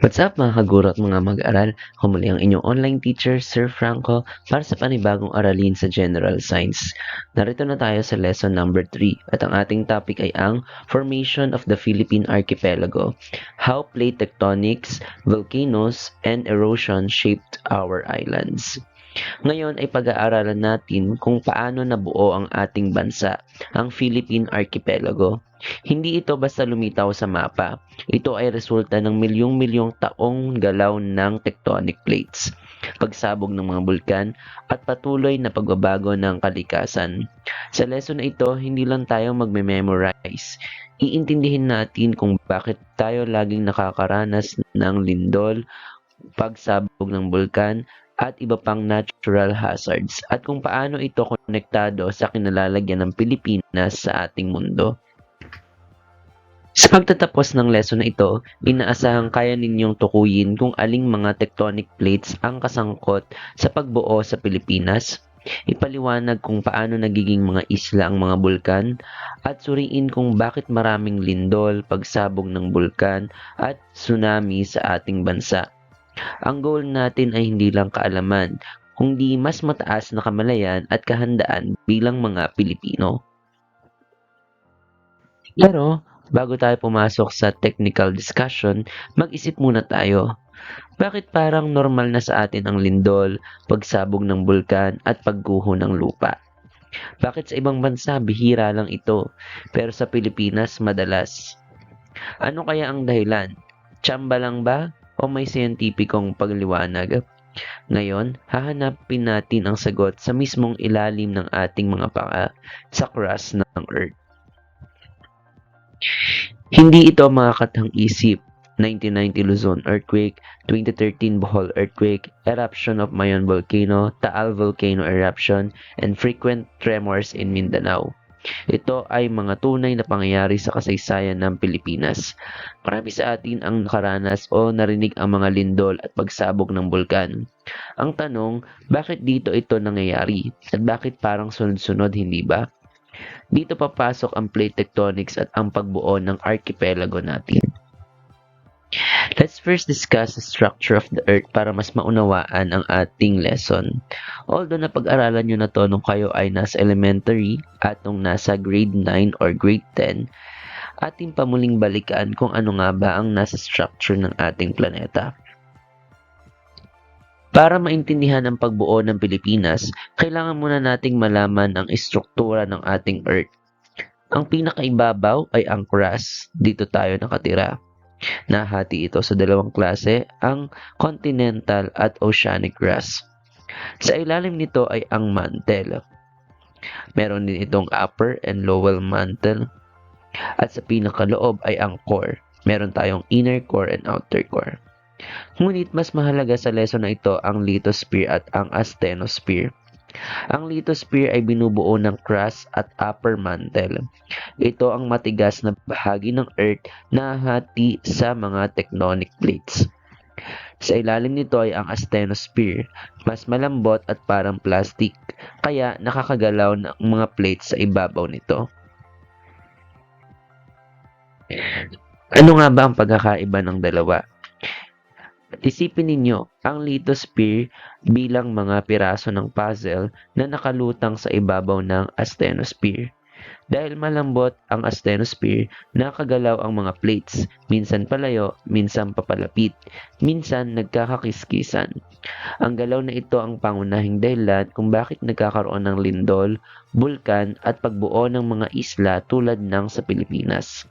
What's up mga kaguro at mga mag-aral? Ako muli ang inyong online teacher, Sir Franco, para sa panibagong aralin sa General Science. Narito na tayo sa lesson number 3 at ang ating topic ay ang Formation of the Philippine Archipelago, How Plate Tectonics, Volcanoes, and Erosion Shaped Our Islands. Ngayon ay pag-aaralan natin kung paano nabuo ang ating bansa, ang Philippine Archipelago. Hindi ito basta lumitaw sa mapa. Ito ay resulta ng milyong-milyong taong galaw ng tectonic plates, pagsabog ng mga bulkan, at patuloy na pagbabago ng kalikasan. Sa lesson na ito, hindi lang tayo magme-memorize. Iintindihin natin kung bakit tayo laging nakakaranas ng lindol, pagsabog ng bulkan, at iba pang natural hazards at kung paano ito konektado sa kinalalagyan ng Pilipinas sa ating mundo. Sa pagtatapos ng lesson na ito, inaasahang kaya ninyong tukuyin kung aling mga tectonic plates ang kasangkot sa pagbuo sa Pilipinas, ipaliwanag kung paano nagiging mga isla ang mga bulkan, at suriin kung bakit maraming lindol, pagsabog ng bulkan, at tsunami sa ating bansa. Ang goal natin ay hindi lang kaalaman, kundi mas mataas na kamalayan at kahandaan bilang mga Pilipino. Pero, bago tayo pumasok sa technical discussion, mag-isip muna tayo. Bakit parang normal na sa atin ang lindol, pagsabog ng bulkan at pagguho ng lupa? Bakit sa ibang bansa bihira lang ito, pero sa Pilipinas madalas? Ano kaya ang dahilan? Tsamba lang ba? O may siyentipikong pagliwanag? Ngayon, hahanapin natin ang sagot sa mismong ilalim ng ating mga paa sa crust ng Earth. Hindi ito makakatang isip. 1990 Luzon earthquake, 2013 Bohol earthquake, eruption of Mayon volcano, Taal volcano eruption, and frequent tremors in Mindanao. Ito ay mga tunay na pangyayari sa kasaysayan ng Pilipinas. Marami sa atin ang nakaranas o narinig ang mga lindol at pagsabog ng bulkan. Ang tanong, bakit dito ito nangyayari? At bakit parang sunod-sunod, hindi ba? Dito papasok ang plate tectonics at ang pagbuo ng archipelago natin. Let's first discuss the structure of the Earth para mas maunawaan ang ating lesson. Although napag-aralan nyo na to nung kayo ay nasa elementary at nung nasa grade 9 or grade 10, ating pamuling balikan kung ano nga ba ang nasa structure ng ating planeta. Para maintindihan ang pagbuo ng Pilipinas, kailangan muna nating malaman ang istruktura ng ating Earth. Ang pinakaibabaw ay ang crust. Dito tayo nakatira. Nahati ito sa dalawang klase, ang continental at oceanic crust. Sa ilalim nito ay ang mantle. Meron din itong upper and lower mantle. At sa pinakaloob ay ang core. Meron tayong inner core and outer core. Ngunit mas mahalaga sa lesson na ito ang lithosphere at ang asthenosphere. Ang lithosphere ay binubuo ng crust at upper mantle. Ito ang matigas na bahagi ng Earth na hati sa mga tectonic plates. Sa ilalim nito ay ang asthenosphere, mas malambot at parang plastic, kaya nakakagalaw ng mga plates sa ibabaw nito. Ano nga ba ang pagkakaiba ng dalawa? Isipin ninyo ang lithosphere bilang mga piraso ng puzzle na nakalutang sa ibabaw ng asthenosphere. Dahil malambot ang asthenosphere, nakagalaw ang mga plates, minsan palayo, minsan papalapit, minsan nagkakakiskisan. Ang galaw na ito ang pangunahing dahilan kung bakit nagkakaroon ng lindol, bulkan at pagbuo ng mga isla tulad ng sa Pilipinas.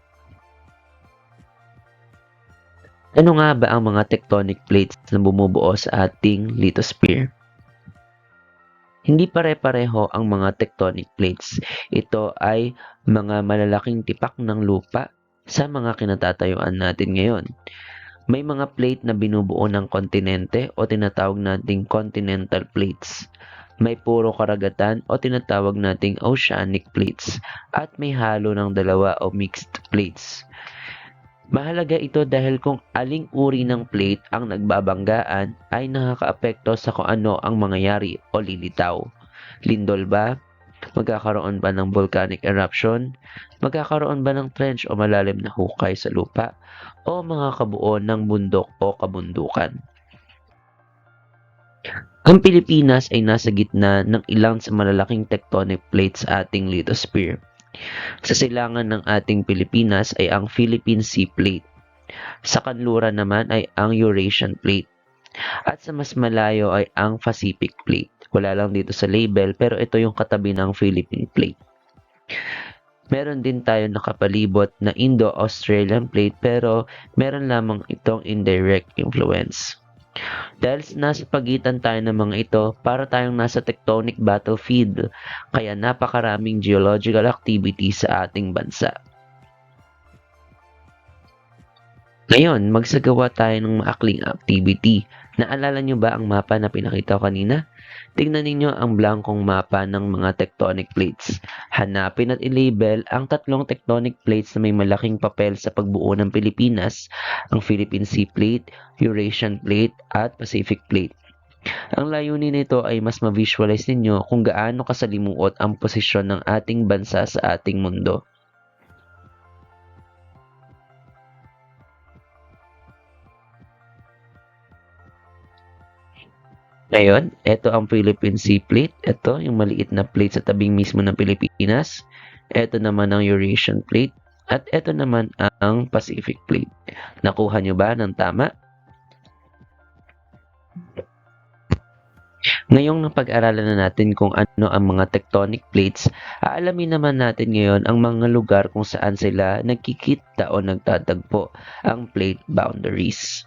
Ano nga ba ang mga tectonic plates na bumubuo sa ating lithosphere? Hindi pare-pareho ang mga tectonic plates. Ito ay mga malalaking tipak ng lupa sa mga kinatatayuan natin ngayon. May mga plate na binubuo ng kontinente o tinatawag nating continental plates. May puro karagatan o tinatawag nating oceanic plates. At may halo ng dalawa o mixed plates. Mahalaga ito dahil kung aling uri ng plate ang nagbabanggaan ay nakakaapekto sa kung ano ang mangyayari o lilitaw. Lindol ba? Magkakaroon ba ng volcanic eruption? Magkakaroon ba ng trench o malalim na hukay sa lupa? O mga kabuo ng bundok o kabundukan? Ang Pilipinas ay nasa gitna ng ilang sa malalaking tectonic plates sa ating lithosphere. Sa silangan ng ating Pilipinas ay ang Philippine Sea Plate. Sa kanluran naman ay ang Eurasian Plate. At sa mas malayo ay ang Pacific Plate. Wala lang dito sa label pero ito yung katabi ng Philippine Plate. Meron din tayo nakapalibot na Indo-Australian Plate pero meron lamang itong indirect influence. Dahil nasa pagitan tayo ng mga ito, para tayong nasa tectonic battlefield, kaya napakaraming geological activity sa ating bansa. Ngayon, magsagawa tayo ng maakling activity. Naalala nyo ba ang mapa na pinakita ko kanina? Tingnan ninyo ang blankong mapa ng mga tectonic plates. Hanapin at i-label ang tatlong tectonic plates na may malaking papel sa pagbuo ng Pilipinas, ang Philippine Sea Plate, Eurasian Plate, at Pacific Plate. Ang layunin nito ay mas ma-visualize ninyo kung gaano kasalimuot ang posisyon ng ating bansa sa ating mundo. Ngayon, ito ang Philippine Sea Plate. Ito yung maliit na plate sa tabing mismo ng Pilipinas. Ito naman ang Eurasian Plate. At ito naman ang Pacific Plate. Nakuha nyo ba ng tama? Ngayong napag-aralan na natin kung ano ang mga tectonic plates, aalamin naman natin ngayon ang mga lugar kung saan sila nagkikita o nagtatagpo, ang plate boundaries.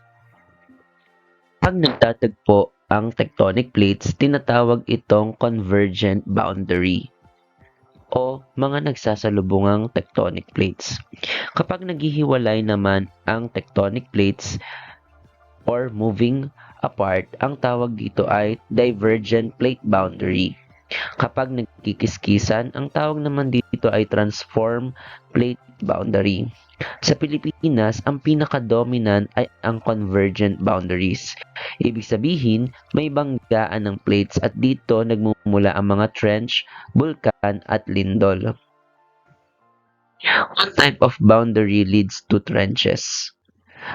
Pag nagtatagpo ang tectonic plates, tinatawag itong convergent boundary o mga nagsasalubungang tectonic plates. Kapag naghihiwalay naman ang tectonic plates or moving apart, ang tawag dito ay divergent plate boundary. Kapag nagkikiskisan, ang tawag naman dito ay transform plate boundary. Sa Pilipinas, ang pinaka-dominant ay ang convergent boundaries. Ibig sabihin, may banggaan ng plates at dito nagmumula ang mga trench, bulkan at lindol. One type of boundary leads to trenches.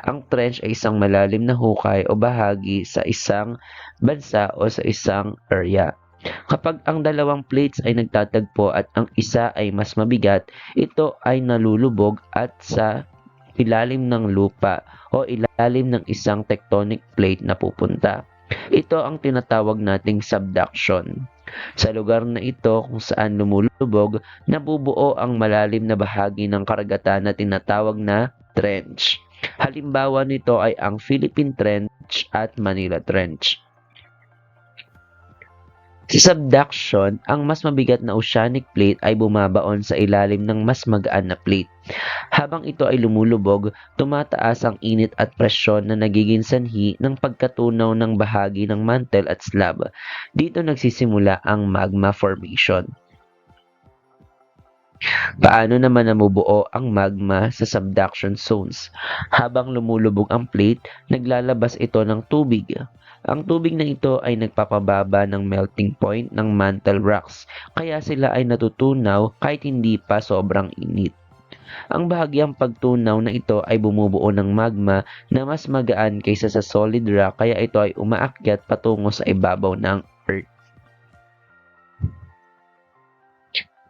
Ang trench ay isang malalim na hukay o bahagi sa isang bansa o sa isang area. Kapag ang dalawang plates ay nagtatagpo at ang isa ay mas mabigat, ito ay nalulubog at sa ilalim ng lupa o ilalim ng isang tectonic plate na pupunta. Ito ang tinatawag nating subduction. Sa lugar na ito kung saan lumulubog, nabubuo ang malalim na bahagi ng karagatan na tinatawag na trench. Halimbawa nito ay ang Philippine Trench at Manila Trench. Sa subduction, ang mas mabigat na oceanic plate ay bumabaon sa ilalim ng mas magaan na plate. Habang ito ay lumulubog, tumataas ang init at presyon na nagiging sanhi ng pagkatunaw ng bahagi ng mantle at slab. Dito nagsisimula ang magma formation. Paano naman namubuo ang magma sa subduction zones? Habang lumulubog ang plate, naglalabas ito ng tubig. Ang tubig na ito ay nagpapababa ng melting point ng mantle rocks, kaya sila ay natutunaw kahit hindi pa sobrang init. Ang bahagyang pagtunaw na ito ay bumubuo ng magma na mas magaan kaysa sa solid rock, kaya ito ay umaakyat patungo sa ibabaw ng Earth.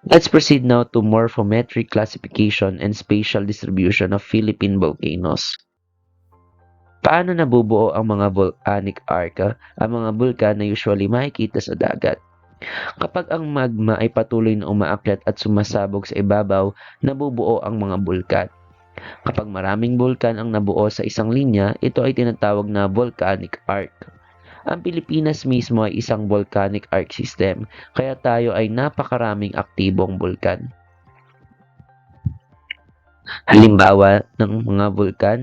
Let's proceed now to morphometric classification and spatial distribution of Philippine volcanoes. Paano nabubuo ang mga volcanic arc, ang mga bulkan na usually makikita sa dagat? Kapag ang magma ay patuloy na umaakyat at sumasabog sa ibabaw, nabubuo ang mga bulkan. Kapag maraming bulkan ang nabuo sa isang linya, ito ay tinatawag na volcanic arc. Ang Pilipinas mismo ay isang volcanic arc system, kaya tayo ay napakaraming aktibong bulkan. Halimbawa ng mga bulkan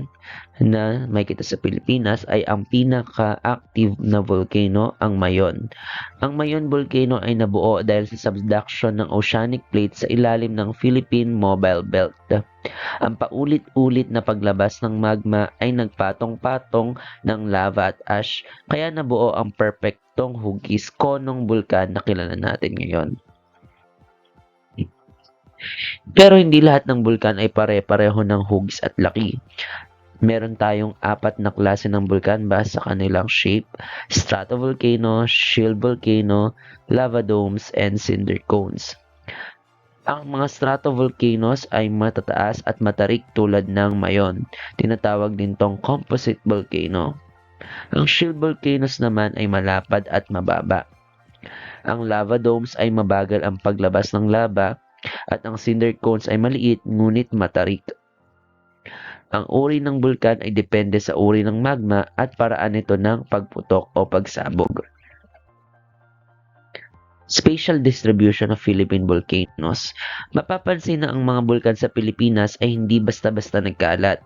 na makikita sa Pilipinas ay ang pinaka-active na volcano, ang Mayon. Ang Mayon volcano ay nabuo dahil sa subduction ng oceanic plate sa ilalim ng Philippine Mobile Belt. Ang paulit-ulit na paglabas ng magma ay nagpatong-patong ng lava at ash, kaya nabuo ang perpektong hugis konong bulkan na kilala natin ngayon. Pero hindi lahat ng bulkan ay pare-pareho ng hugis at laki. Meron tayong apat na klase ng bulkan base sa kanilang shape: stratovolcano, shield volcano, lava domes, and cinder cones. Ang mga stratovolcanoes ay matataas at matarik tulad ng Mayon. Tinatawag din tong composite volcano. Ang shield volcanoes naman ay malapad at mababa. Ang lava domes ay mabagal ang paglabas ng lava at ang cinder cones ay maliit ngunit matarik. Ang uri ng bulkan ay depende sa uri ng magma at paraan nito ng pagputok o pagsabog. Spatial distribution of Philippine volcanoes. Mapapansin na ang mga bulkan sa Pilipinas ay hindi basta-basta nagkalat.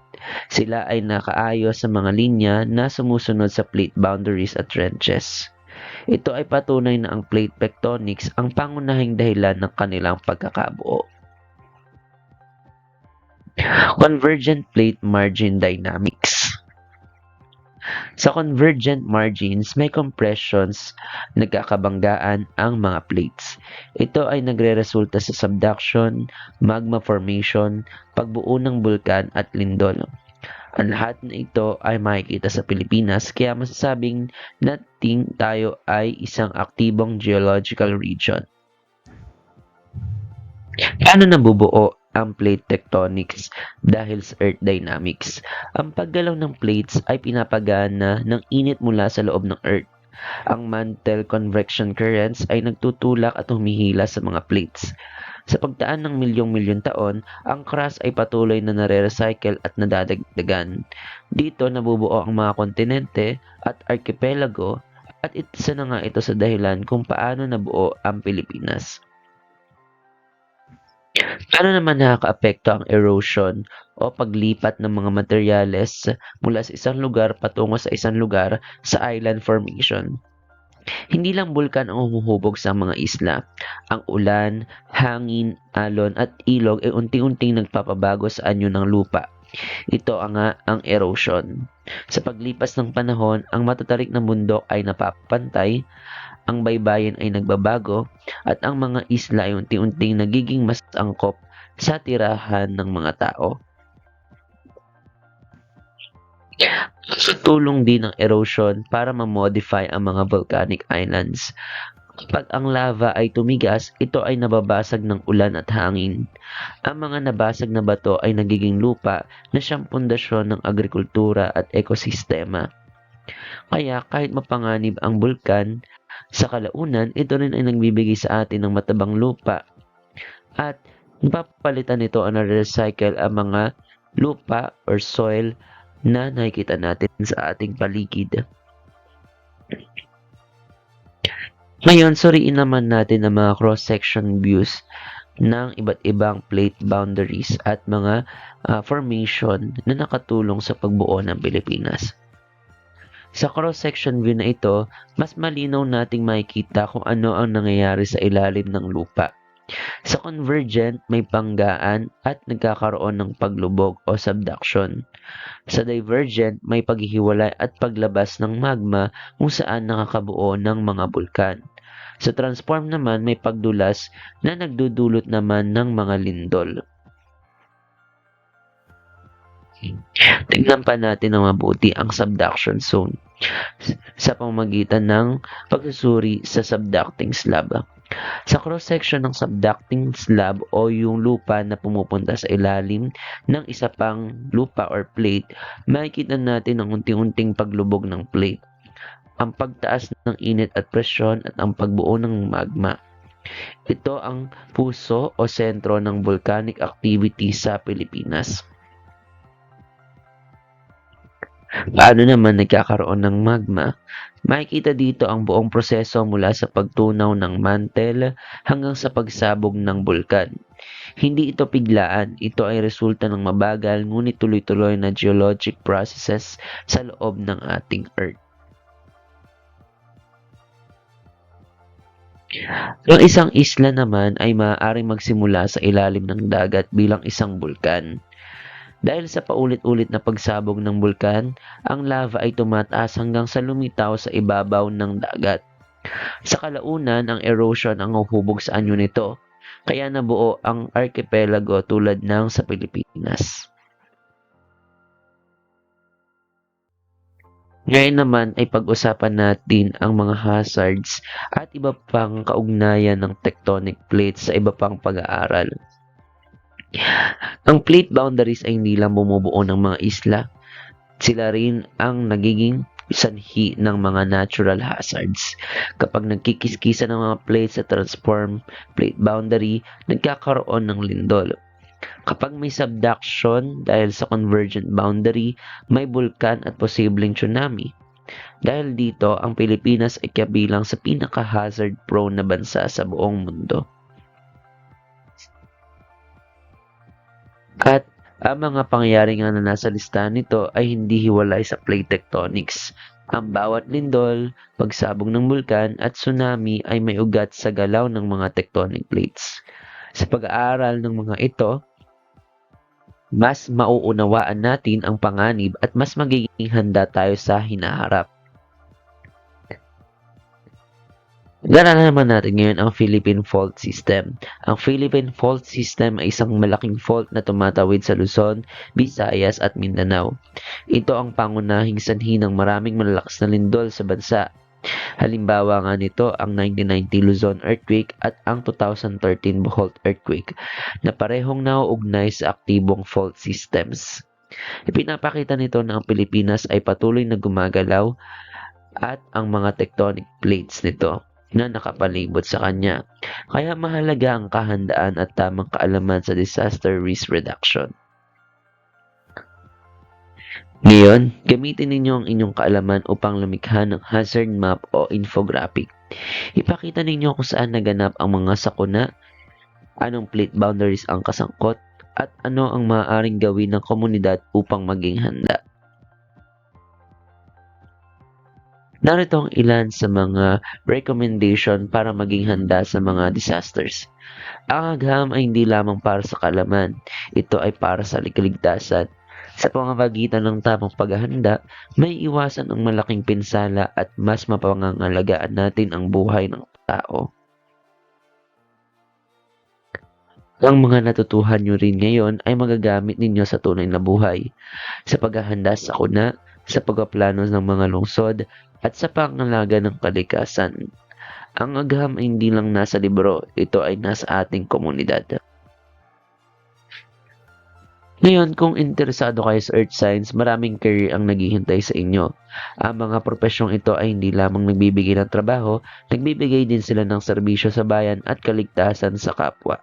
Sila ay nakaayos sa mga linya na sumusunod sa plate boundaries at trenches. Ito ay patunay na ang plate tectonics ang pangunahing dahilan ng kanilang pagkakabuo. Convergent plate margin dynamics. Sa convergent margins, may compressions, nagkakabanggaan ang mga plates. Ito ay nagreresulta sa subduction, magma formation, pagbuo ng bulkan at lindol. Ang lahat na ito ay makikita sa Pilipinas, kaya masasabing nating tayo ay isang aktibong geological region. Paano nabubuo ang plate tectonics? Dahil sa earth dynamics. Ang paggalaw ng plates ay pinapagana ng init mula sa loob ng earth. Ang mantle convection currents ay nagtutulak at humihila sa mga plates. Sa pagdaan ng milyong-milyon taon, ang crust ay patuloy na nare-recycle at nadadagdagan. Dito nabubuo ang mga kontinente at archipelago, at isa na nga ito sa dahilan kung paano nabuo ang Pilipinas. Paano naman nakakaapekto ang erosion o paglipat ng mga materyales mula sa isang lugar patungo sa isang lugar sa island formation? Hindi lang bulkan ang humuhubog sa mga isla. Ang ulan, hangin, alon at ilog ay unti-unting nagpapabago sa anyo ng lupa. Ito ang erosion. Sa paglipas ng panahon, ang matatarik na bundok ay napapantay, ang baybayin ay nagbabago, at ang mga isla ay unti-unting nagiging mas angkop sa tirahan ng mga tao. Tulong din ng erosion para ma-modify ang mga volcanic islands. Kapag ang lava ay tumigas, ito ay nababasag ng ulan at hangin. Ang mga nabasag na bato ay nagiging lupa na siyang pundasyon ng agrikultura at ekosistema. Kaya kahit mapanganib ang bulkan, sa kalaunan, ito rin ay nagbibigay sa atin ng matabang lupa at napapalitan nito ang na-recycle ang mga lupa or soil na nakikita natin sa ating paligid. Ngayon, suriin naman natin ang mga cross-section views ng iba't ibang plate boundaries at mga formation na nakatulong sa pagbuo ng Pilipinas. Sa cross-section view na ito, mas malinaw nating makikita kung ano ang nangyayari sa ilalim ng lupa. Sa convergent, may panggaan at nagkakaroon ng paglubog o subduction. Sa divergent, may paghihiwalay at paglabas ng magma kung saan nakakabuo ng mga bulkan. Sa transform naman, may pagdulas na nagdudulot naman ng mga lindol. Tignan pa natin ng mabuti ang subduction zone sa pamamagitan ng pagsusuri sa subducting slab. Sa cross-section ng subducting slab o yung lupa na pumupunta sa ilalim ng isa pang lupa or plate, makikita natin ang unti-unting paglubog ng plate, ang pagtaas ng init at presyon at ang pagbuo ng magma. Ito ang puso o sentro ng volcanic activity sa Pilipinas. Paano naman nagkakaroon ng magma? Makikita dito ang buong proseso mula sa pagtunaw ng mantle hanggang sa pagsabog ng bulkan. Hindi ito biglaan, ito ay resulta ng mabagal ngunit tuloy-tuloy na geologic processes sa loob ng ating Earth. Ang isang isla naman ay maaaring magsimula sa ilalim ng dagat bilang isang bulkan. Dahil sa paulit-ulit na pagsabog ng bulkan, ang lava ay tumataas hanggang sa lumitaw sa ibabaw ng dagat. Sa kalaunan, ang erosion ang huhubog sa anyo nito. kaya nabuo ang archipelago tulad ng sa Pilipinas. Ngayon naman ay pag-usapan natin ang mga hazards at iba pang kaugnayan ng tectonic plates sa iba pang pag-aaral. Ang plate boundaries ay hindi lang bumubuo ng mga isla, sila rin ang nagiging sanhi ng mga natural hazards. Kapag nagkikiskisa ng mga plates sa transform plate boundary, nagkakaroon ng lindol. Kapag may subduction dahil sa convergent boundary, may bulkan at posibleng tsunami. Dahil dito, ang Pilipinas ay kabilang sa pinaka-hazard prone na bansa sa buong mundo. At ang mga pangyayari nga na nasa listahan nito ay hindi hiwalay sa plate tectonics. Ang bawat lindol, pagsabog ng bulkan at tsunami ay may ugat sa galaw ng mga tectonic plates. Sa pag-aaral ng mga ito, mas mauunawaan natin ang panganib at mas magiging handa tayo sa hinaharap. Dala naman natin ngayon ang Philippine Fault System. Ang Philippine Fault System ay isang malaking fault na tumatawid sa Luzon, Visayas at Mindanao. Ito ang pangunahing sanhi ng maraming malalakas na lindol sa bansa. Halimbawa nga nito ang 1990 Luzon earthquake at ang 2013 Bohol earthquake na parehong nauugnay sa aktibong fault systems. Ipinapakita nito na ang Pilipinas ay patuloy na gumagalaw at ang mga tectonic plates nito na nakapalibot sa kanya. Kaya mahalaga ang kahandaan at tamang kaalaman sa disaster risk reduction. Ngayon, gamitin ninyo ang inyong kaalaman upang lumikha ng hazard map o infographic. Ipakita ninyo kung saan naganap ang mga sakuna, anong plate boundaries ang kasangkot, at ano ang maaaring gawin ng komunidad upang maging handa. Narito ang ilan sa mga recommendation para maging handa sa mga disasters. Ang agham ay hindi lamang para sa kaalaman, ito ay para sa kaligtasan. Sa pamamagitan ng tamang paghahanda, may iwasan ang malaking pinsala at mas mapangangalagaan natin ang buhay ng tao. Ang mga natutuhan nyo rin ngayon ay magagamit ninyo sa tunay na buhay, sa paghahanda sa sakuna, sa pagpaplano ng mga lungsod, at sa pangalaga ng kalikasan. Ang agham ay hindi lang nasa libro, ito ay nasa ating komunidad. Ngayon, kung interesado kayo sa Earth Science, maraming career ang naghihintay sa inyo. Ang mga profesyong ito ay hindi lamang nagbibigay ng trabaho, nagbibigay din sila ng serbisyo sa bayan at kaligtasan sa kapwa.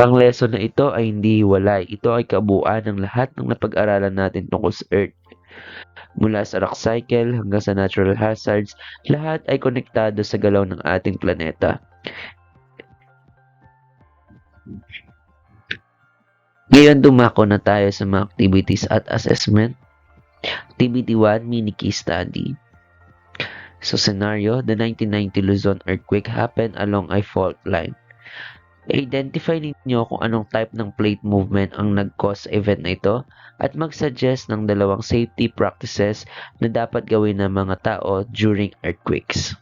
Ang lesson na ito ay hindi hiwalay. Ito ay kabuuan ng lahat ng napag-aralan natin tungkol sa Earth. Mula sa rock cycle hanggang sa natural hazards, lahat ay konektado sa galaw ng ating planeta. Ngayon dumako na tayo sa mga activities at assessment. Activity 1, mini case study. So scenario, the 1990 Luzon earthquake happened along a fault line. I-identify ninyo kung anong type ng plate movement ang nag-cause sa event na ito at mag-suggest ng dalawang safety practices na dapat gawin ng mga tao during earthquakes.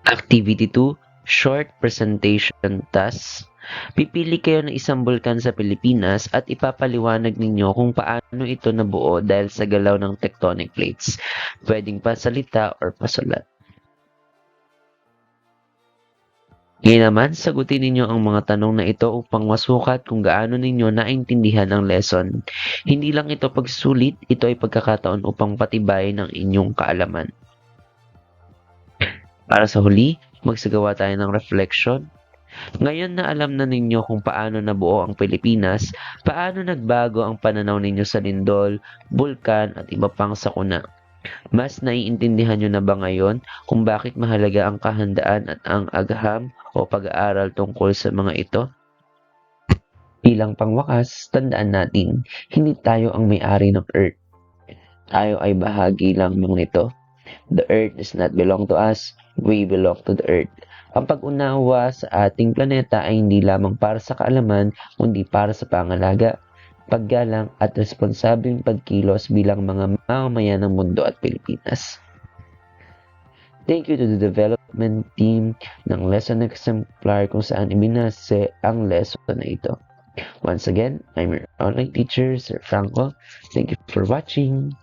Activity 2, short presentation task. Pipili kayo ng isang bulkan sa Pilipinas at ipapaliwanag ninyo kung paano ito nabuo dahil sa galaw ng tectonic plates. Pwedeng pasalita or pasulat. Ngayon naman, sagutin ninyo ang mga tanong na ito upang masukat kung gaano ninyo naintindihan ang lesson. Hindi lang ito pagsulit, ito ay pagkakataon upang patibayin ang inyong kaalaman. Para sa huli, magsagawa tayo ng reflection. Ngayon na alam na ninyo kung paano nabuo ang Pilipinas, paano nagbago ang pananaw ninyo sa lindol, bulkan at iba pang sakuna. Mas naiintindihan nyo na ba ngayon kung bakit mahalaga ang kahandaan at ang agham o pag-aaral tungkol sa mga ito? Bilang pangwakas, tandaan natin, hindi tayo ang may-ari ng Earth. Tayo ay bahagi lamang nito. The Earth does not belong to us, we belong to the Earth. Ang pag-unawa sa ating planeta ay hindi lamang para sa kaalaman, kundi para sa pangalaga, paggalang at responsabling pagkilos bilang mga mamamayan ng mundo at Pilipinas. Thank you to the development team ng Lesson Exemplar kung saan ibinase ang lesson na ito. Once again, I'm your online teacher, Sir Franco. Thank you for watching.